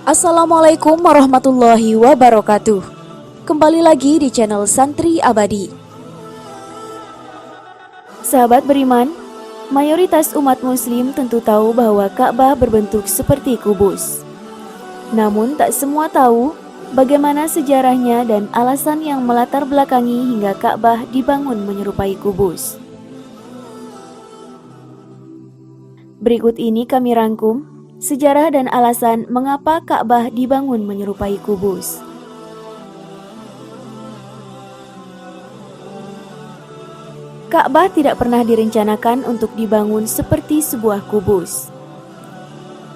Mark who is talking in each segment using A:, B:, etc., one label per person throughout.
A: Assalamualaikum warahmatullahi wabarakatuh. Kembali lagi di channel Santri Abadi. Sahabat beriman, mayoritas umat muslim tentu tahu bahwa Ka'bah berbentuk seperti kubus. Namun tak semua tahu bagaimana sejarahnya dan alasan yang melatar belakangi hingga Ka'bah dibangun menyerupai kubus. Berikut ini kami rangkum sejarah dan alasan mengapa Ka'bah dibangun menyerupai kubus. Ka'bah tidak pernah direncanakan untuk dibangun seperti sebuah kubus.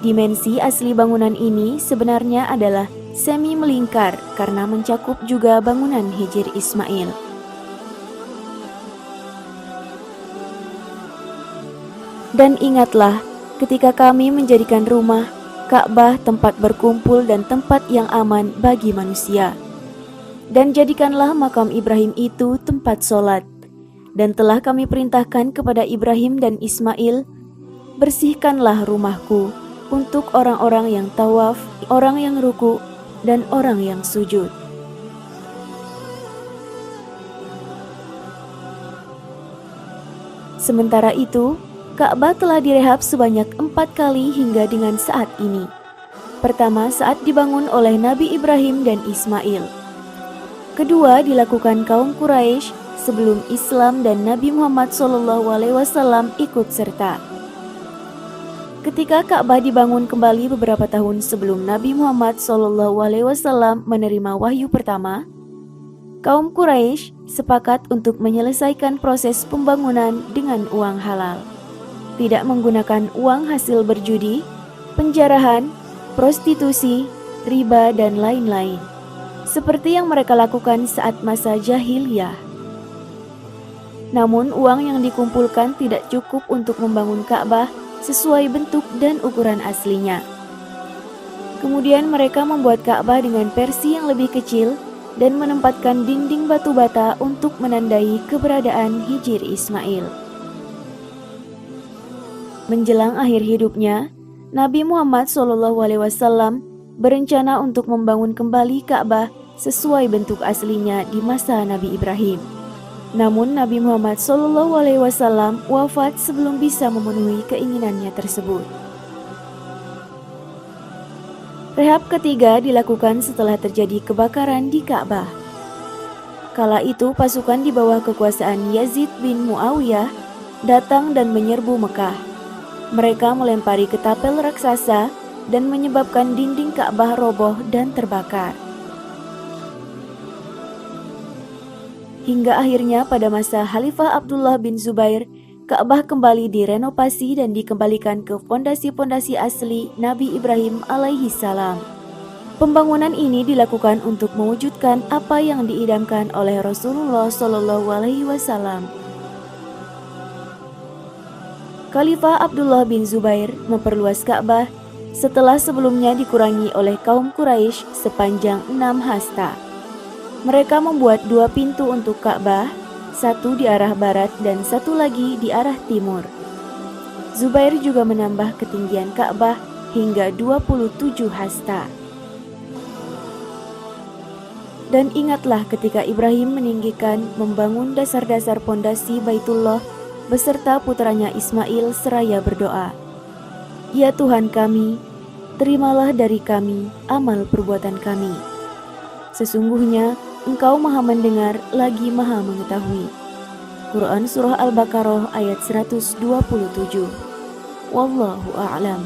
A: Dimensi asli bangunan ini sebenarnya adalah semi melingkar karena mencakup juga bangunan Hijr Ismail. Dan ingatlah, ketika kami menjadikan rumah, Ka'bah tempat berkumpul dan tempat yang aman bagi manusia. Dan jadikanlah makam Ibrahim itu tempat sholat. Dan telah kami perintahkan kepada Ibrahim dan Ismail, bersihkanlah rumahku untuk orang-orang yang tawaf, orang yang ruku, dan orang yang sujud. Sementara itu, Ka'bah telah direhab sebanyak 4 kali hingga dengan saat ini. Pertama, saat dibangun oleh Nabi Ibrahim dan Ismail. Kedua, dilakukan kaum Quraisy sebelum Islam dan Nabi Muhammad SAW ikut serta. Ketika Ka'bah dibangun kembali beberapa tahun sebelum Nabi Muhammad SAW menerima wahyu pertama, kaum Quraisy sepakat untuk menyelesaikan proses pembangunan dengan uang halal. Tidak menggunakan uang hasil berjudi, penjarahan, prostitusi, riba, dan lain-lain, seperti yang mereka lakukan saat masa jahiliyah. Namun uang yang dikumpulkan tidak cukup untuk membangun Ka'bah sesuai bentuk dan ukuran aslinya. Kemudian mereka membuat Ka'bah dengan versi yang lebih kecil dan menempatkan dinding batu bata untuk menandai keberadaan Hijr Ismail. Menjelang akhir hidupnya, Nabi Muhammad SAW berencana untuk membangun kembali Ka'bah sesuai bentuk aslinya di masa Nabi Ibrahim. Namun Nabi Muhammad SAW wafat sebelum bisa memenuhi keinginannya tersebut. Rehab ketiga dilakukan setelah terjadi kebakaran di Ka'bah. Kala itu pasukan di bawah kekuasaan Yazid bin Muawiyah datang dan menyerbu Mekah. Mereka melempari ketapel raksasa dan menyebabkan dinding Ka'bah roboh dan terbakar. Hingga akhirnya pada masa Khalifah Abdullah bin Zubair, Ka'bah kembali direnovasi dan dikembalikan ke fondasi-fondasi asli Nabi Ibrahim alaihi salam. Pembangunan ini dilakukan untuk mewujudkan apa yang diidamkan oleh Rasulullah SAW. Khalifah Abdullah bin Zubair memperluas Ka'bah setelah sebelumnya dikurangi oleh kaum Quraisy sepanjang 6 hasta. Mereka membuat 2 pintu untuk Ka'bah, satu di arah barat dan satu lagi di arah timur. Zubair juga menambah ketinggian Ka'bah hingga 27 hasta. Dan ingatlah ketika Ibrahim meninggikan membangun dasar-dasar pondasi Baitullah beserta putranya Ismail seraya berdoa, "Ya Tuhan kami, terimalah dari kami amal perbuatan kami. Sesungguhnya Engkau Maha Mendengar lagi Maha Mengetahui." Quran Surah Al-Baqarah ayat 127. Wallahu a'lam.